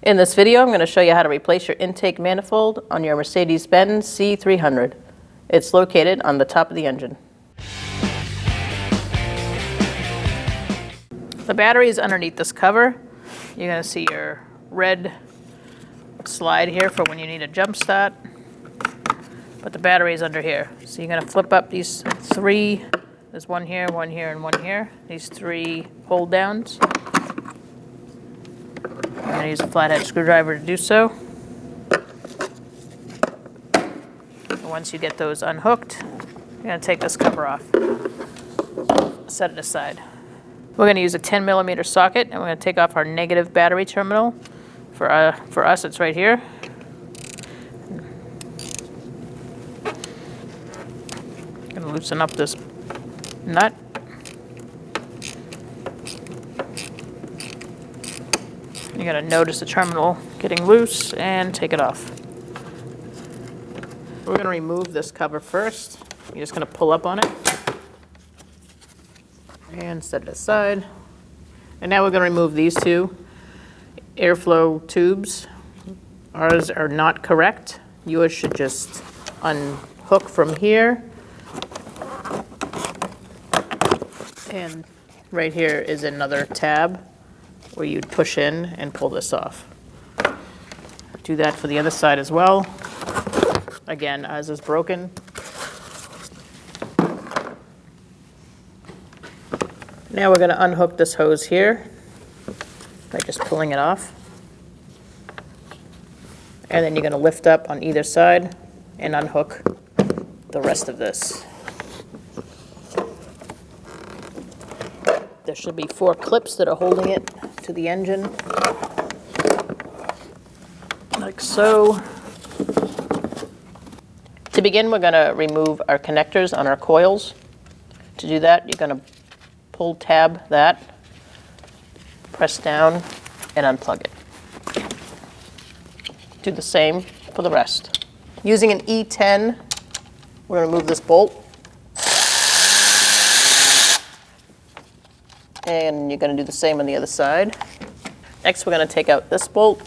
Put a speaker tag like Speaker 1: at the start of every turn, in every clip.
Speaker 1: In this video, I'm going to show you how to replace your intake manifold on your Mercedes-Benz C300. It's located on the top of the engine. The battery is underneath this cover. You're going to see your red slide here for when you need a jump start. But the battery is under here. So you're going to flip up these three. There's one here, and one here. These three hold downs. I'm going to use a flathead screwdriver to do so. And once you get those unhooked, you're going to take this cover off. Set it aside. We're going to use a 10mm socket, and we're going to take off our negative battery terminal. For us, it's right here. I'm going to loosen up this nut. You're going to notice the terminal getting loose and take it off. We're going to remove this cover first. You're just going to pull up on it and set it aside. And now we're going to remove these two airflow tubes. Ours are not correct. Yours should just unhook from here. And right here is another tab where you'd push in and pull this off. Do that for the other side as well. Again, ours is broken. Now we're going to unhook this hose here by just pulling it off. And then you're going to lift up on either side and unhook the rest of this. There should be 4 clips that are holding it to the engine, like so. To begin, we're going to remove our connectors on our coils. To do that, you're going to pull tab that, press down, and unplug it. Do the same for the rest. Using an E10, we're going to remove this bolt. And you're going to do the same on the other side. Next, we're going to take out this bolt.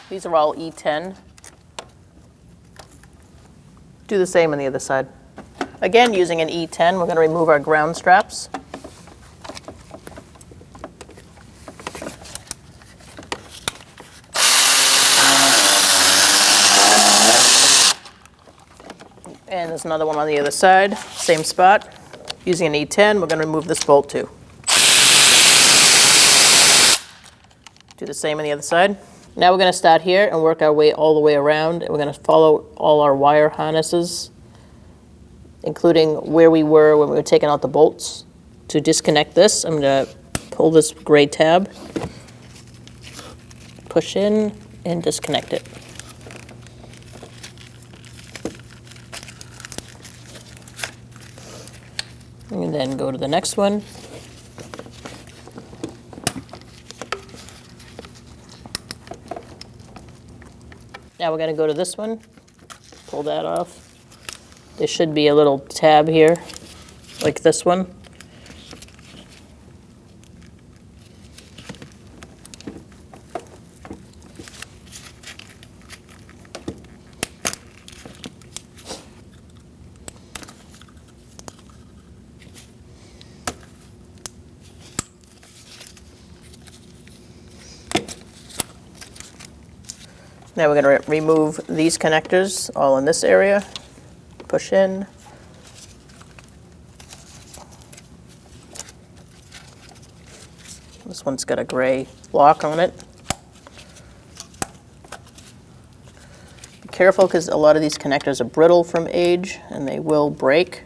Speaker 1: These are all E10. Do the same on the other side. Again, using an E10, we're going to remove our ground straps. And there's another one on the other side, same spot. Using an E10, we're going to remove this bolt too. Do the same on the other side. Now we're going to start here and work our way all the way around. And we're going to follow all our wire harnesses, including where we were when we were taking out the bolts. To disconnect this, I'm going to pull this gray tab, push in, and disconnect it. And then go to the next one. Now we're going to go to this one, pull that off. There should be a little tab here, like this one. Now we're going to remove these connectors all in this area. Push in. This one's got a gray lock on it. Be careful because a lot of these connectors are brittle from age and they will break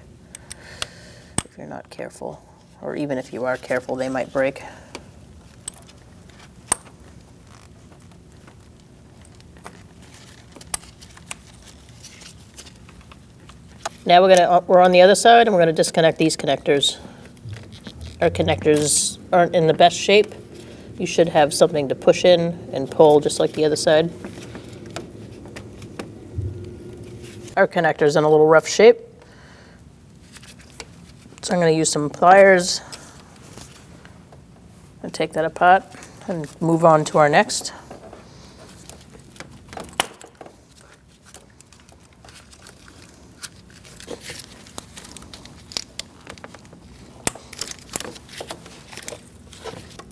Speaker 1: if you're not careful. Or even if you are careful, they might break. Now we're on the other side, and we're going to disconnect these connectors. Our connectors aren't in the best shape. You should have something to push in and pull, just like the other side. Our connector's in a little rough shape. So I'm going to use some pliers And take that apart and move on to our next.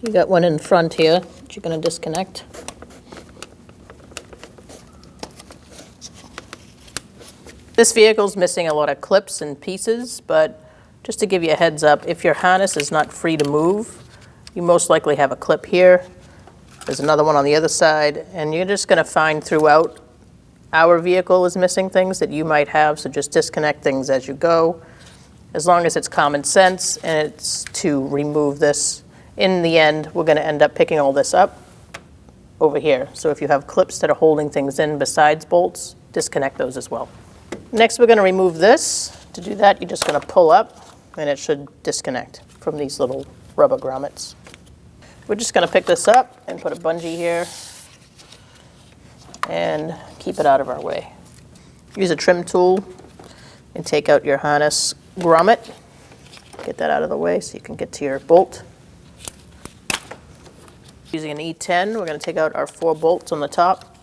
Speaker 1: You got one in front here that you're going to disconnect. This vehicle's missing a lot of clips and pieces, but just to give you a heads up, if your harness is not free to move, you most likely have a clip here. There's another one on the other side, and you're just going to find throughout our vehicle is missing things that you might have, so just disconnect things as you go, as long as it's common sense and it's to remove this. In the end, we're going to end up picking all this up over here. So if you have clips that are holding things in besides bolts, disconnect those as well. Next, we're going to remove this. To do that, you're just going to pull up, and it should disconnect from these little rubber grommets. We're just going to pick this up and put a bungee here and keep it out of our way. Use a trim tool and take out your harness grommet. Get that out of the way so you can get to your bolt. Using an E10, we're going to take out our 4 bolts on the top.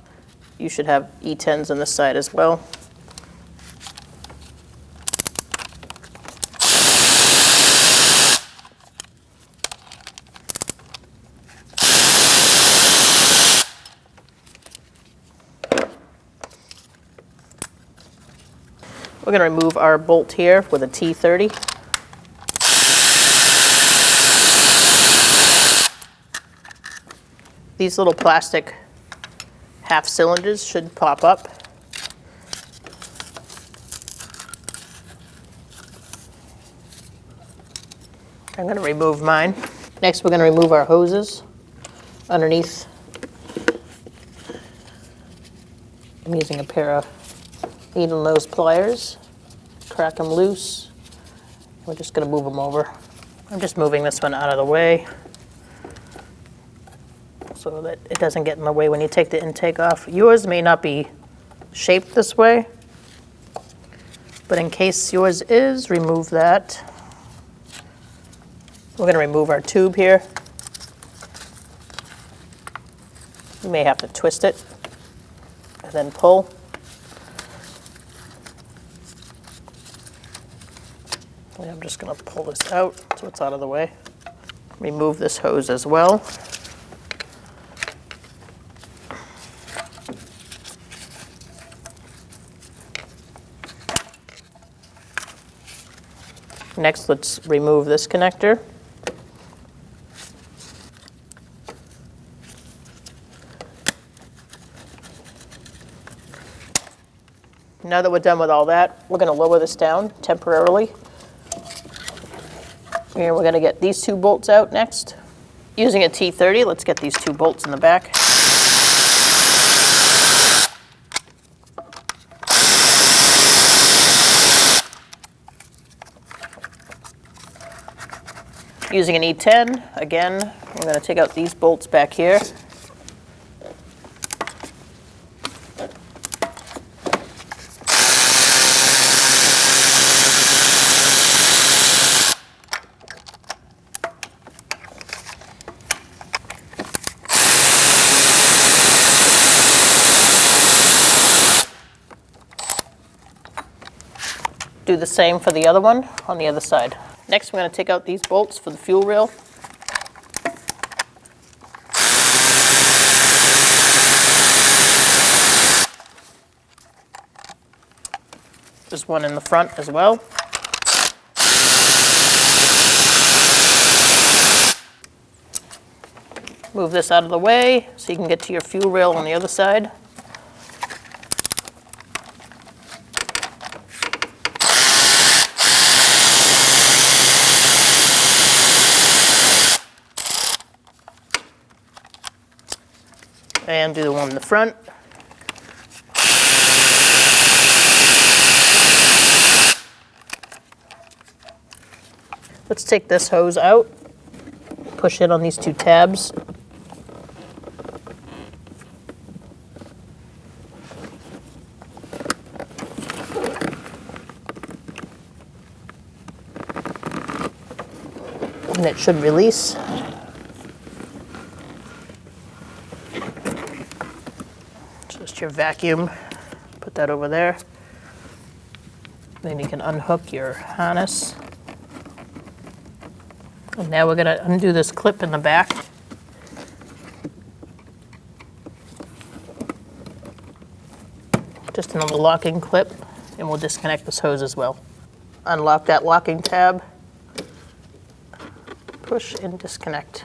Speaker 1: You should have E10s on this side as well. We're going to remove our bolt here with a T30. These little plastic half cylinders should pop up. I'm going to remove mine. Next, we're going to remove our hoses underneath. I'm using a pair of needle nose pliers. Crack them loose. We're just going to move them over. I'm just moving this one out of the way so that it doesn't get in the way when you take the intake off. Yours may not be shaped this way, but in case yours is, remove that. We're going to remove our tube here. You may have to twist it and then pull. And I'm just going to pull this out so it's out of the way. Remove this hose as well. Next, let's remove this connector. Now that we're done with all that, we're going to lower this down temporarily. And we're going to get these 2 bolts out next. Using a T30, let's get these 2 bolts in the back. Using an E10, again, we're going to take out these bolts back here. Do the same for the other one on the other side. Next, we're going to take out these bolts for the fuel rail. There's one in the front as well. Move this out of the way so you can get to your fuel rail on the other side. And do the one in the front. Let's take this hose out, push it on these 2 tabs. And it should release. Just your vacuum, put that over there. Then you can unhook your harness. And now we're gonna undo this clip in the back. Just another locking clip, and we'll disconnect this hose as well. Unlock that locking tab, push and disconnect.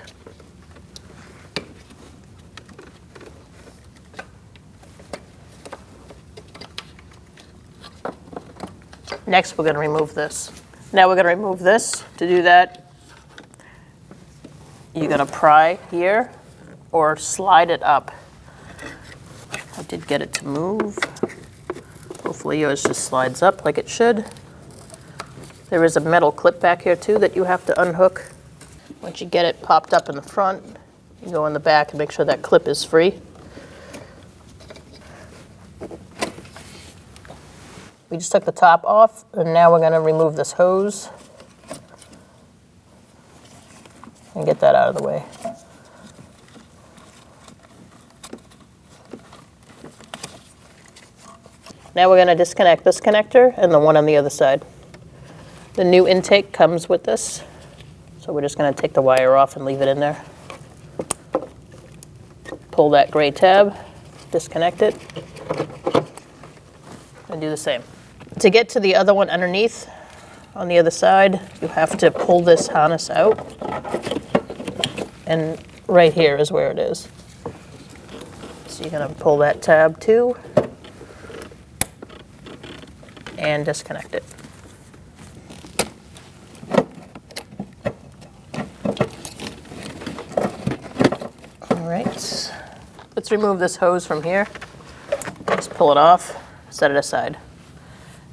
Speaker 1: Next, we're going to remove this. Now we're going to remove this. To do that, you're going to pry here or slide it up. I did get it to move. Hopefully yours just slides up like it should. There is a metal clip back here too that you have to unhook. Once you get it popped up in the front, you go in the back and make sure that clip is free. We just took the top off, and now we're going to remove this hose and get that out of the way. Now we're going to disconnect this connector and the one on the other side. The new intake comes with this, so we're just going to take the wire off and leave it in there. Pull that gray tab, disconnect it, and do the same. To get to the other one underneath, on the other side, you have to pull this harness out. And right here is where it is. So you're going to pull that tab too and disconnect it. All right, let's remove this hose from here. Just pull it off, set it aside.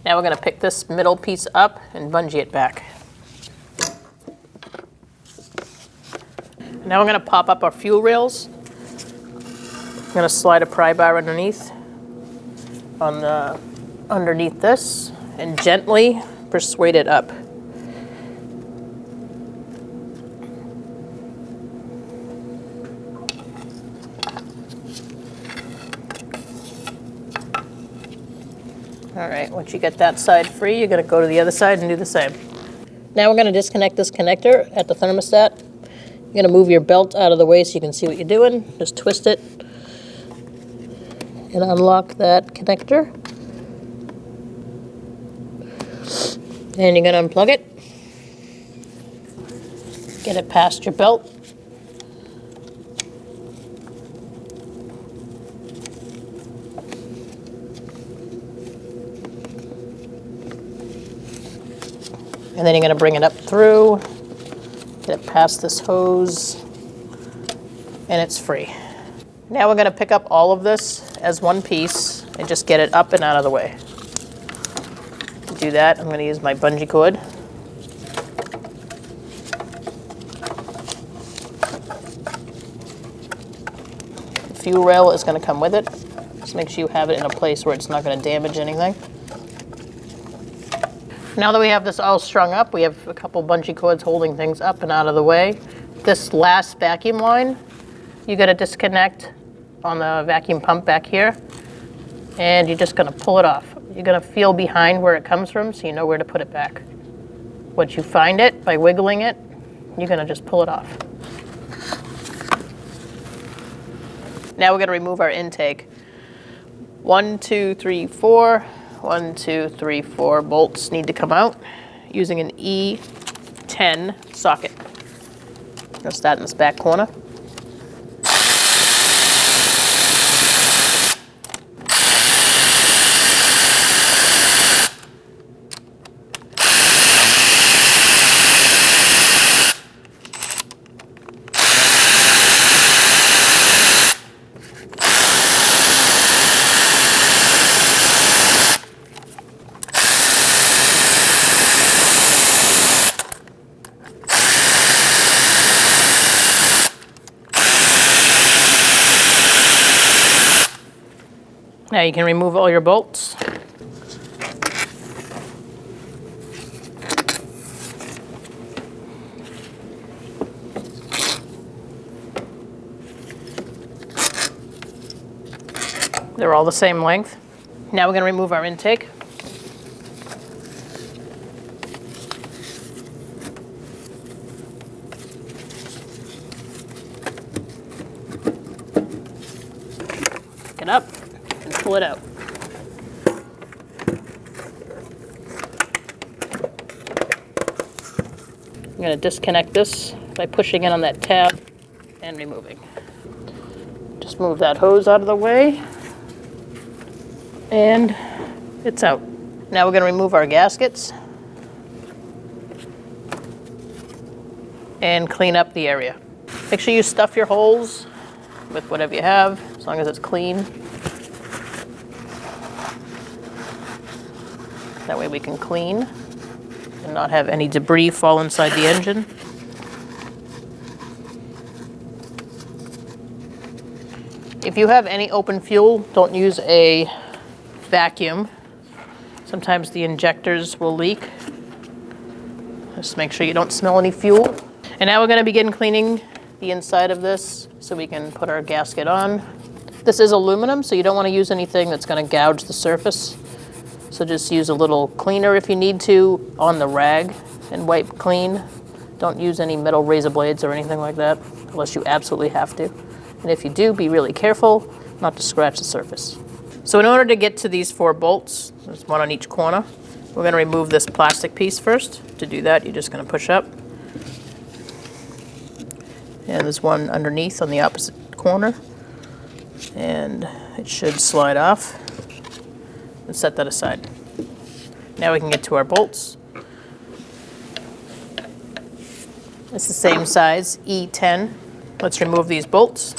Speaker 1: Now we're going to pick this middle piece up and bungee it back. Now we're going to pop up our fuel rails. I'm going to slide a pry bar underneath this and gently persuade it up. All right, once you get that side free, you're going to go to the other side and do the same. Now we're going to disconnect this connector at the thermostat. You're going to move your belt out of the way so you can see what you're doing. Just twist it and unlock that connector. And you're going to unplug it. Get it past your belt. And then you're going to bring it up through, get it past this hose, and it's free. Now we're going to pick up all of this as one piece and just get it up and out of the way. To do that, I'm going to use my bungee cord. The fuel rail is going to come with it. Just make sure you have it in a place where it's not going to damage anything. Now that we have this all strung up, we have a couple bungee cords holding things up and out of the way. This last vacuum line, you got to disconnect on the vacuum pump back here, and you're just going to pull it off. You're going to feel behind where it comes from so you know where to put it back. Once you find it, by wiggling it, you're going to just pull it off. Now we're going to remove our intake. 1, 2, 3, 4. 1, 2, 3, 4 bolts need to come out using an E10 socket. I'll start in this back corner. Now you can remove all your bolts. They're all the same length. Now we're going to remove our intake. Pick it up and pull it out. I'm going to disconnect this by pushing in on that tab and removing. Just move that hose out of the way, and it's out. Now we're going to remove our gaskets and clean up the area. Make sure you stuff your holes with whatever you have, as long as it's clean. That way we can clean and not have any debris fall inside the engine. If you have any open fuel, don't use a vacuum. Sometimes the injectors will leak. Just make sure you don't smell any fuel. And now we're going to begin cleaning the inside of this so we can put our gasket on. This is aluminum, so you don't want to use anything that's going to gouge the surface. So just use a little cleaner if you need to on the rag and wipe clean. Don't use any metal razor blades or anything like that unless you absolutely have to. And if you do, be really careful not to scratch the surface. So in order to get to these 4 bolts, there's one on each corner, we're going to remove this plastic piece first. To do that, you're just going to push up. And there's one underneath on the opposite corner. And it should slide off. And set that aside. Now we can get to our bolts. It's the same size, E10. Let's remove these bolts.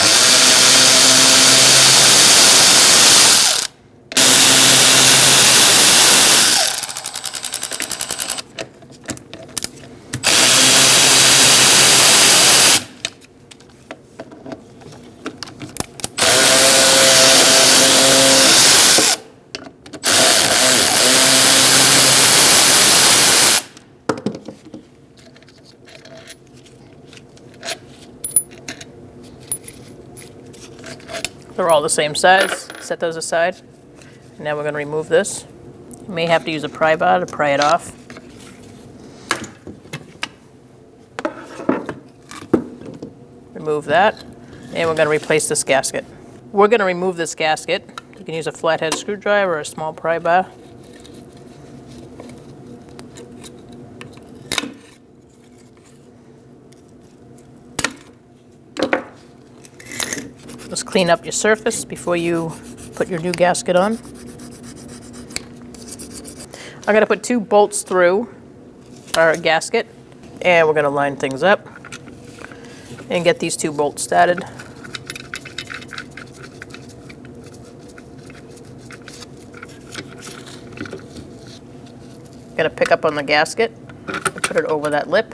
Speaker 1: They're all the same size. Set those aside. Now we're going to remove this. You may have to use a pry bar to pry it off. Remove that. And we're going to replace this gasket. We're going to remove this gasket. You can use a flathead screwdriver or a small pry bar. Just clean up your surface before you put your new gasket on. I'm going to put 2 bolts through our gasket, and we're going to line things up and get these 2 bolts started. Going to pick up on the gasket and put it over that lip.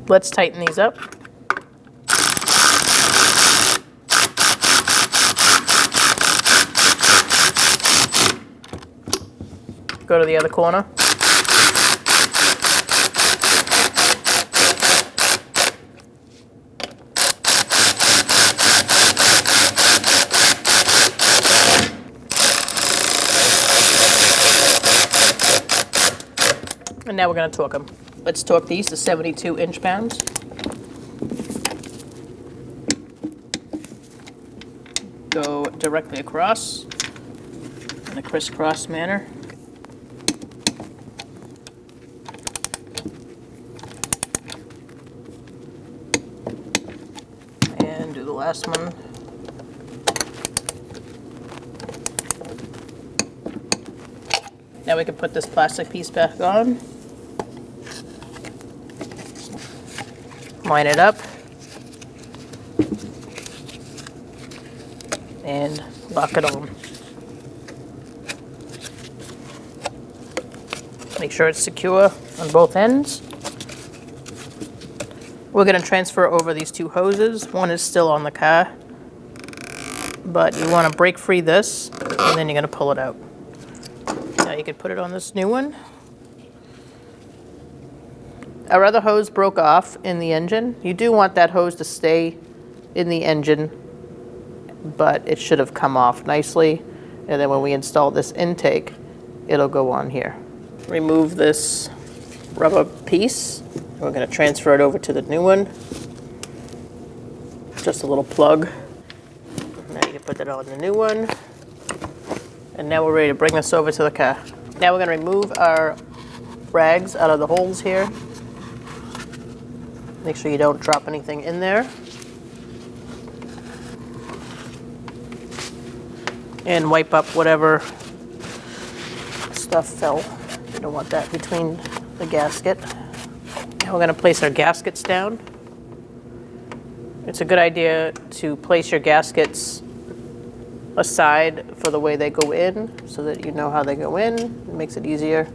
Speaker 1: Let's tighten these up. Go to the other corner. And now we're going to torque them. Let's torque these to 72 inch-pounds. Go directly across in a crisscross manner. And do the last one. Now we can put this plastic piece back on. Line it up and lock it on. Make sure it's secure on both ends. We're going to transfer over these 2 hoses. One is still on the car. but you want to break free this, and then you're going to pull it out. Now you can put it on this new one. Our other hose broke off in the engine. You do want that hose to stay in the engine, but it should have come off nicely. And then when we install this intake, it'll go on here. Remove this rubber piece. We're going to transfer it over to the new one. Just a little plug. Now you can put that on the new one. And now we're ready to bring this over to the car. Now we're going to remove our rags out of the holes here. Make sure you don't drop anything in there. And wipe up whatever stuff fell. You don't want that between the gasket. Now we're going to place our gaskets down. It's a good idea to place your gaskets aside for the way they go in, so that you know how they go in. It makes it easier.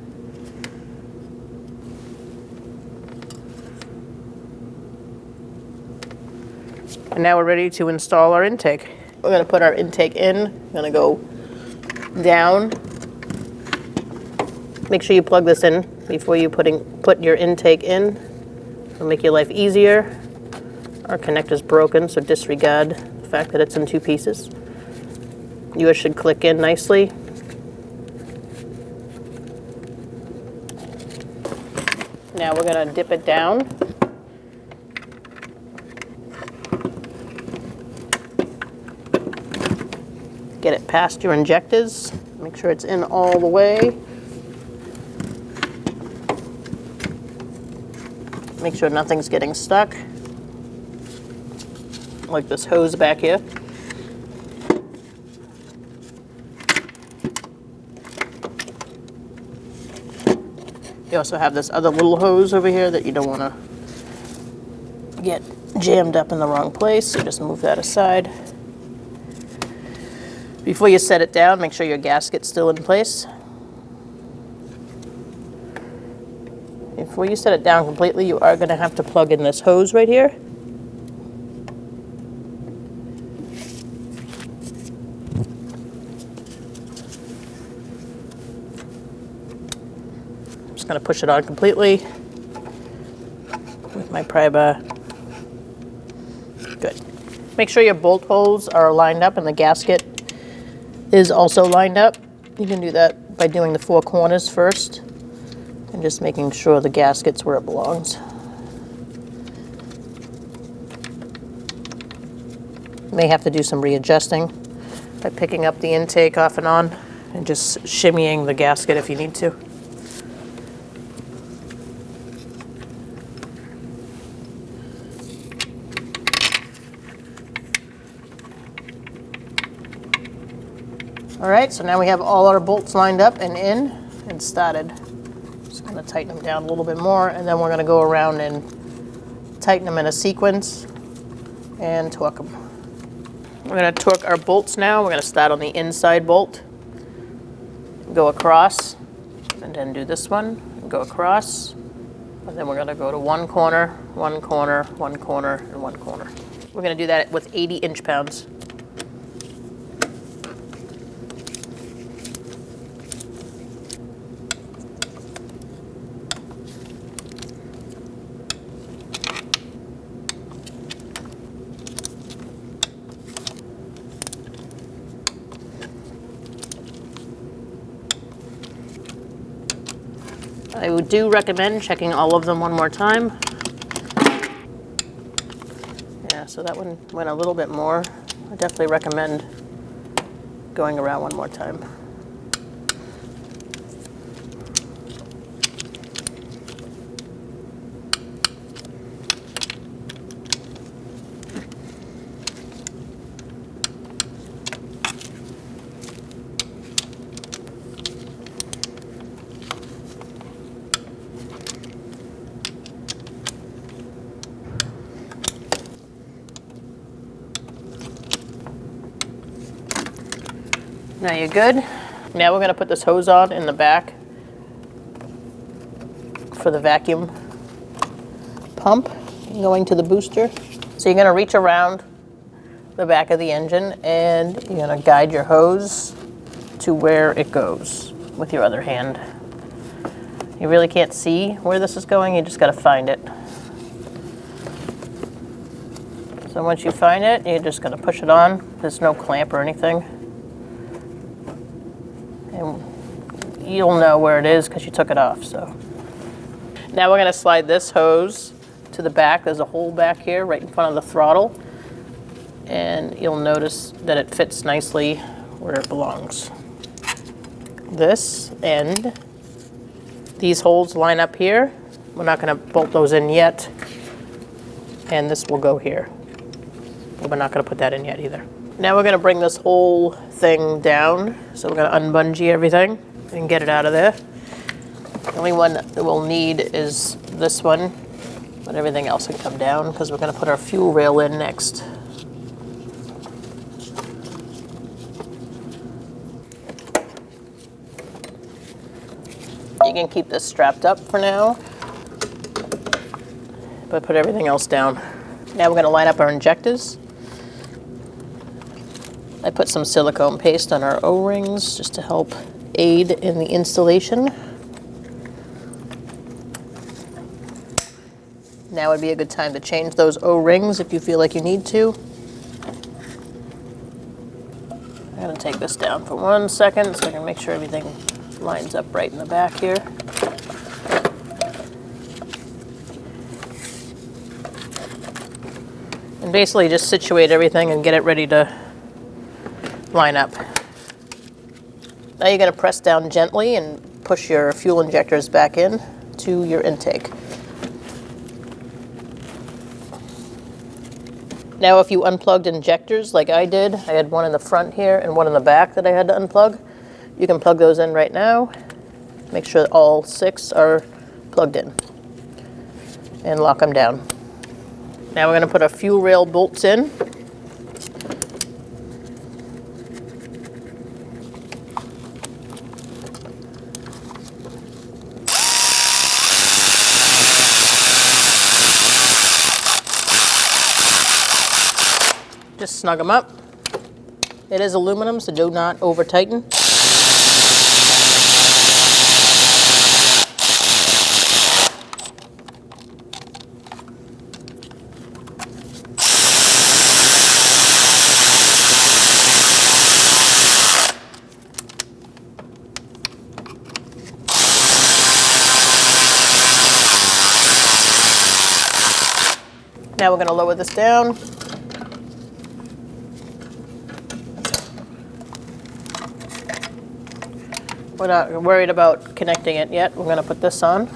Speaker 1: And now we're ready to install our intake. We're going to put our intake in. We're going to go down. Make sure you plug this in before you put your intake in. It'll make your life easier. Our connector's broken, so disregard the fact that it's in two pieces. Yours should click in nicely. Now we're going to dip it down. Get it past your injectors. Make sure it's in all the way. Make sure nothing's getting stuck. Like this hose back here. You also have this other little hose over here that you don't want to get jammed up in the wrong place, so just move that aside. Before you set it down, make sure your gasket's still in place. Before you set it down completely, you are going to have to plug in this hose right here. I'm just going to push it on completely with my pry bar. Good. Make sure your bolt holes are lined up and the gasket is also lined up. You can do that by doing the four corners first and just making sure the gasket's where it belongs. You may have to do some readjusting by picking up the intake off and on and just shimmying the gasket if you need to. All right, so now we have all our bolts lined up and in and started. Just gonna tighten them down a little bit more, and then we're gonna go around and tighten them in a sequence and torque them. We're gonna torque our bolts now. We're gonna start on the inside bolt, go across, and then do this one, and go across, and then we're gonna go to one corner, one corner, one corner, and one corner. We're gonna do that with 80 inch-pounds. I do recommend checking all of them one more time. Yeah, so that one went a little bit more. I definitely recommend going around one more time. Now you're good. Now we're going to put this hose on in the back for the vacuum pump going to the booster. So you're going to reach around the back of the engine, and you're going to guide your hose to where it goes with your other hand. You really can't see where this is going, you just got to find it. So once you find it, you're just going to push it on. There's no clamp or anything. And you'll know where it is because you took it off. So now we're going to slide this hose to the back. There's a hole back here right in front of the throttle. And you'll notice that it fits nicely where it belongs. This end, these holes line up here. We're not going to bolt those in yet. And this will go here. But we're not going to put that in yet either. Now we're going to bring this whole thing down. So we're going to unbungee everything and get it out of there. The only one that we'll need is this one, but everything else can come down because we're going to put our fuel rail in next. You can keep this strapped up for now, but put everything else down. Now we're going to line up our injectors. I put some silicone paste on our O-rings just to help aid in the installation. Now would be a good time to change those O-rings if you feel like you need to. I'm going to take this down for 1 second so I can make sure everything lines up right in the back here. And basically just situate everything and get it ready to line up. Now you're going to press down gently and push your fuel injectors back in to your intake. Now if you unplugged injectors like I did, I had one in the front here and one in the back that I had to unplug. You can plug those in right now. Make sure that all 6 are plugged in and lock them down. Now we're going to put our fuel rail bolts in. Just snug them up. It is aluminum, so do not over tighten. Now we're going to lower this down. We're not worried about connecting it yet. We're going to put this on.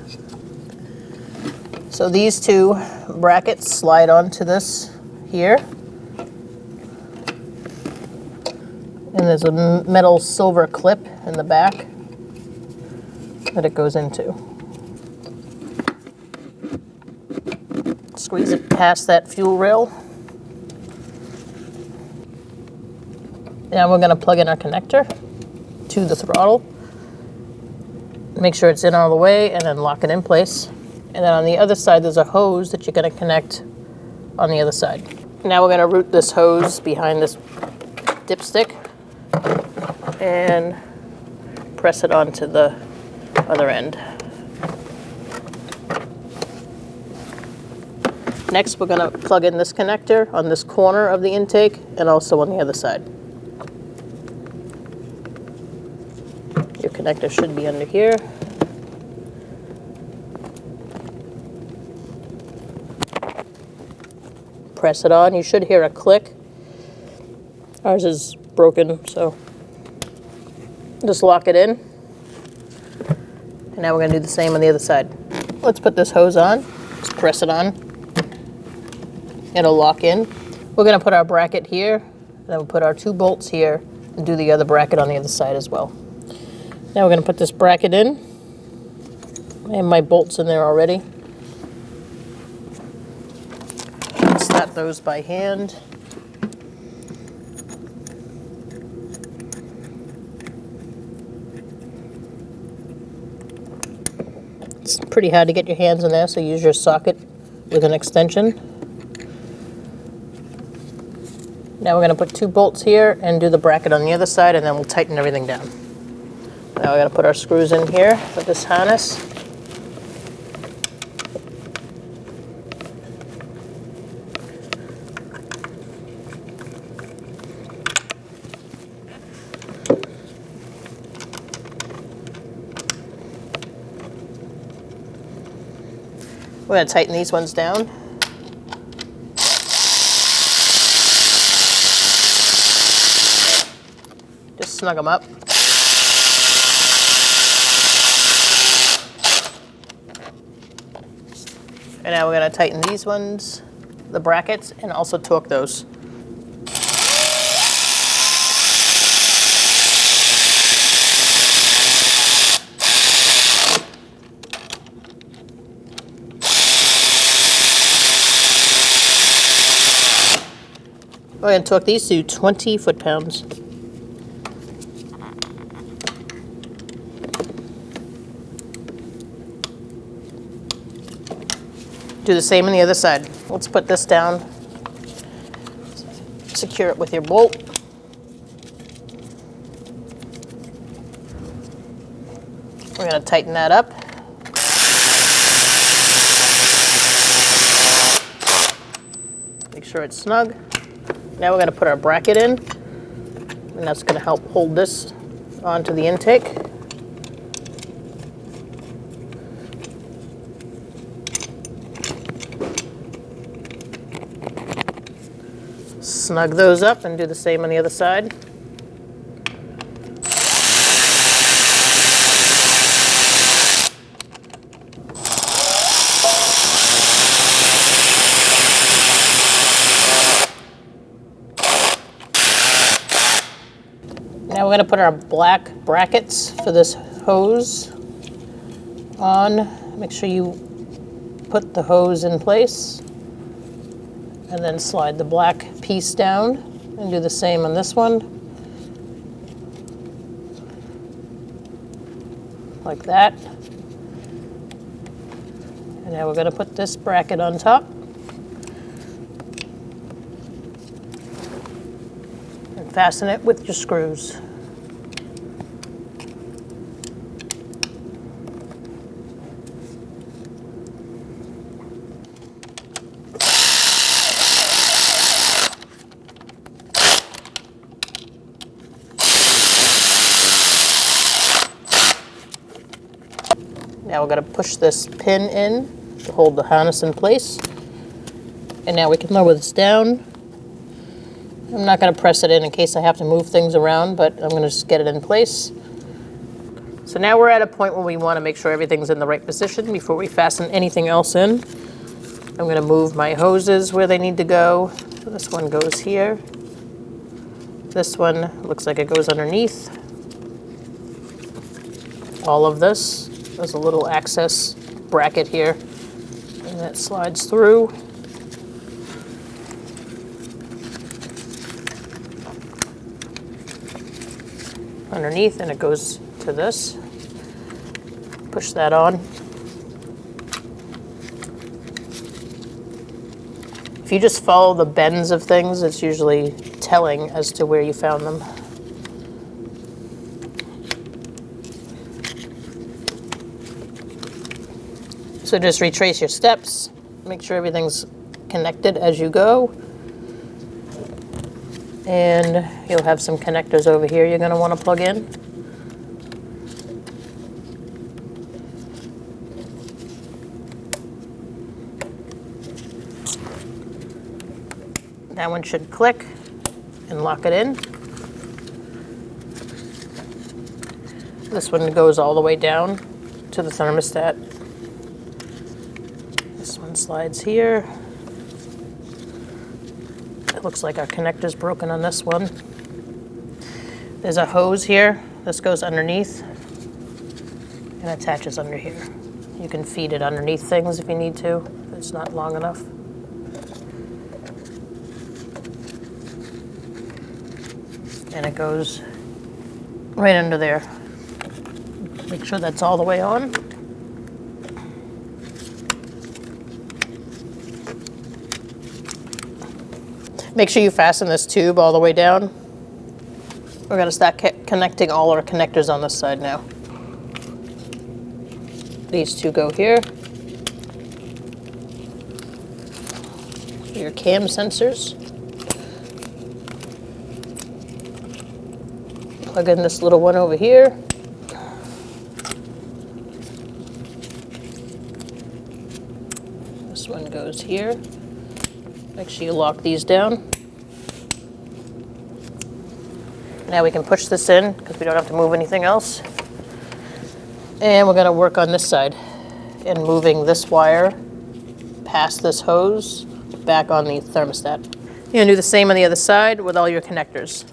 Speaker 1: So these 2 brackets slide onto this here. And there's a metal silver clip in the back that it goes into. Squeeze it past that fuel rail. Now we're going to plug in our connector to the throttle. Make sure it's in all the way and then lock it in place. And then on the other side there's a hose that you're going to connect on the other side. Now we're going to route this hose behind this dipstick and press it onto the other end. Next we're going to plug in this connector on this corner of the intake and also on the other side. Your connector should be under here. Press it on. You should hear a click. Ours is broken, so just lock it in. And now we're going to do the same on the other side. Let's put this hose on. Just press it on. It'll lock in. We're going to put our bracket here, and then we'll put our 2 bolts here and do the other bracket on the other side as well. Now we're going to put this bracket in. I have my bolts in there already. Snap those by hand. It's pretty hard to get your hands in there, so use your socket with an extension. Now we're going to put 2 bolts here and do the bracket on the other side, and then we'll tighten everything down. Now we're going to put our screws in here with this harness. We're going to tighten these ones down. Just snug them up. And now we're going to tighten these ones, the brackets, and also torque those. We're going to torque these to 20 foot-pounds. Do the same on the other side. Let's put this down. Secure it with your bolt. We're going to tighten that up. Make sure it's snug. Now we're going to put our bracket in, and that's going to help hold this onto the intake. Snug those up and do the same on the other side. Now we're going to put our black brackets for this hose on. Make sure you put the hose in place and then slide the black piece down and do the same on this one. Like that. And now we're going to put this bracket on top. And fasten it with your screws. Now we're going to push this pin in to hold the harness in place. And now we can lower this down. I'm not going to press it in case I have to move things around, but I'm going to just get it in place. So now we're at a point where we want to make sure everything's in the right position before we fasten anything else in. I'm going to move my hoses where they need to go. So this one goes here. This one looks like it goes underneath. All of this. There's a little access bracket here, and that slides through. Underneath, and it goes to this. Push that on. If you just follow the bends of things, it's usually telling as to where you found them. So just retrace your steps, make sure everything's connected as you go. And you'll have some connectors over here you're going to want to plug in. That one should click and lock it in. This one goes all the way down to the thermostat. This one slides here. It looks like our connector's broken on this one. There's a hose here. This goes underneath and attaches under here. You can feed it underneath things if you need to, if it's not long enough. And it goes right under there. Make sure that's all the way on. Make sure you fasten this tube all the way down. We're going to start connecting all our connectors on this side now. These two go here. Your cam sensors. Plug in this little one over here. This one goes here. Make sure you lock these down. Now we can push this in because we don't have to move anything else. And we're going to work on this side and moving this wire past this hose back on the thermostat. You're going to do the same on the other side with all your connectors.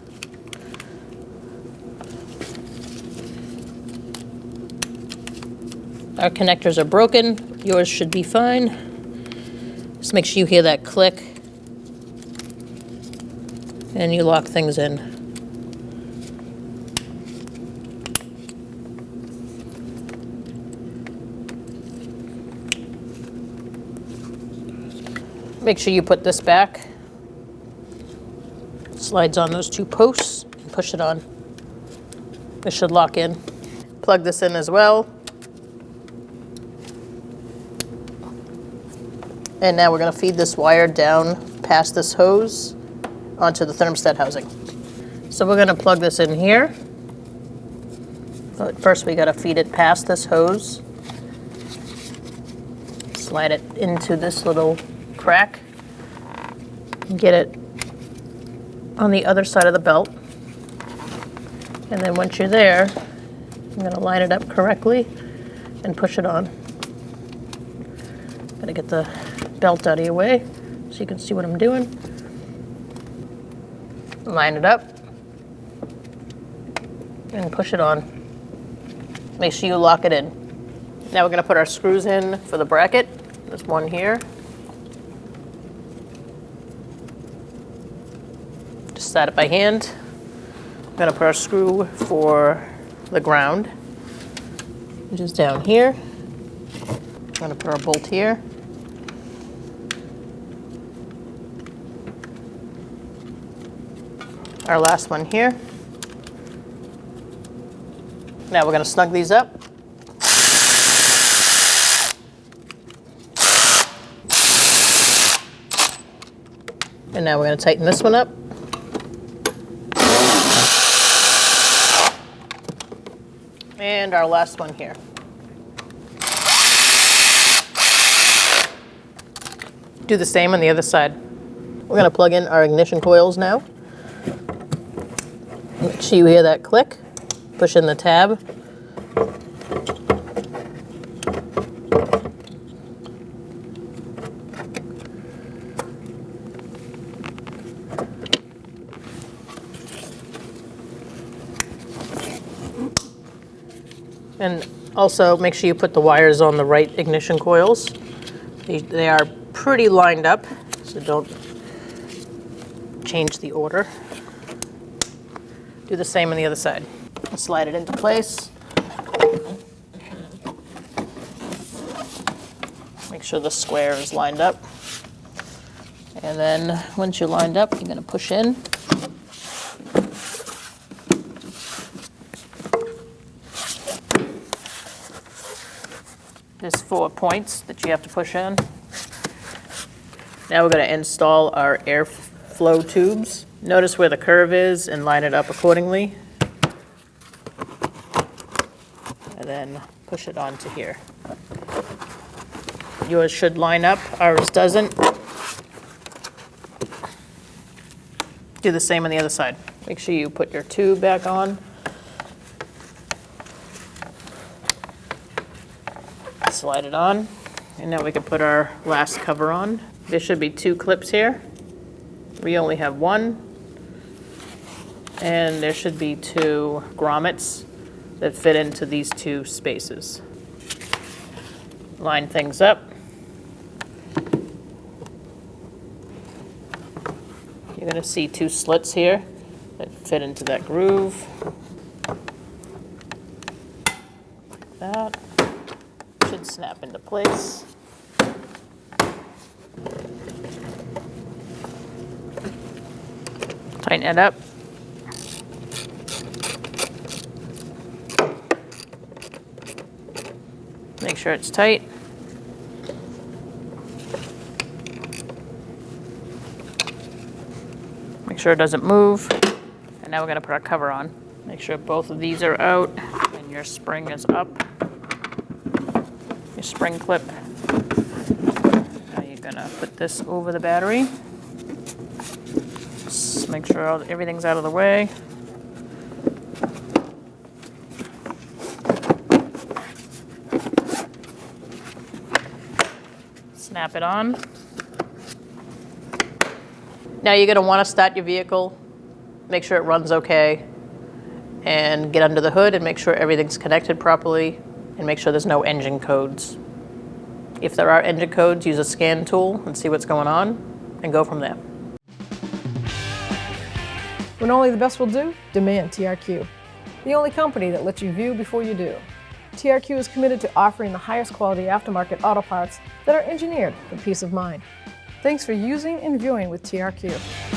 Speaker 1: Our connectors are broken. Yours should be fine. Just make sure you hear that click. And you lock things in. Make sure you put this back. Slides on those two posts and push it on. This should lock in. Plug this in as well. And now we're going to feed this wire down past this hose onto the thermostat housing. So we're going to plug this in here. But first we got to feed it past this hose. Slide it into this little crack. Get it on the other side of the belt. And then once you're there, I'm going to line it up correctly and push it on. Got to get the belt out of your way so you can see what I'm doing. Line it up and push it on. Make sure you lock it in. Now we're going to put our screws in for the bracket. There's one here. Just set it by hand. I'm going to put our screw for the ground, which is down here. I'm going to put our bolt here. Our last one here. Now we're going to snug these up. And now we're going to tighten this one up. And our last one here. Do the same on the other side. We're going to plug in our ignition coils now. Make sure you hear that click. Push in the tab. And also make sure you put the wires on the right ignition coils. They are pretty lined up, so don't change the order. Do the same on the other side. Slide it into place. Make sure the square is lined up. And then once you're lined up, you're going to push in. There's 4 points that you have to push in. Now we're going to install our airflow tubes. Notice where the curve is and line it up accordingly. And then push it onto here. Yours should line up, ours doesn't. Do the same on the other side. Make sure you put your tube back on. Slide it on. And now we can put our last cover on. There should be 2 clips here. We only have 1. And there should be 2 grommets that fit into these 2 spaces. Line things up. You're going to see 2 slits here that fit into that groove. Like that. Should snap into place. Tighten it up. Make sure it's tight. Make sure it doesn't move. And now we're going to put our cover on. Make sure both of these are out and your spring is up. Your spring clip. Now you're going to put this over the battery. Just make sure everything's out of the way. Snap it on. Now you're going to want to start your vehicle, make sure it runs okay, and get under the hood and make sure everything's connected properly, and make sure there's no engine codes. If there are engine codes, use a scan tool and see what's going on, and go from there.
Speaker 2: When only the best will do, demand TRQ. The only company that lets you view before you do. TRQ is committed to offering the highest quality aftermarket auto parts that are engineered for peace of mind. Thanks for using and viewing with TRQ.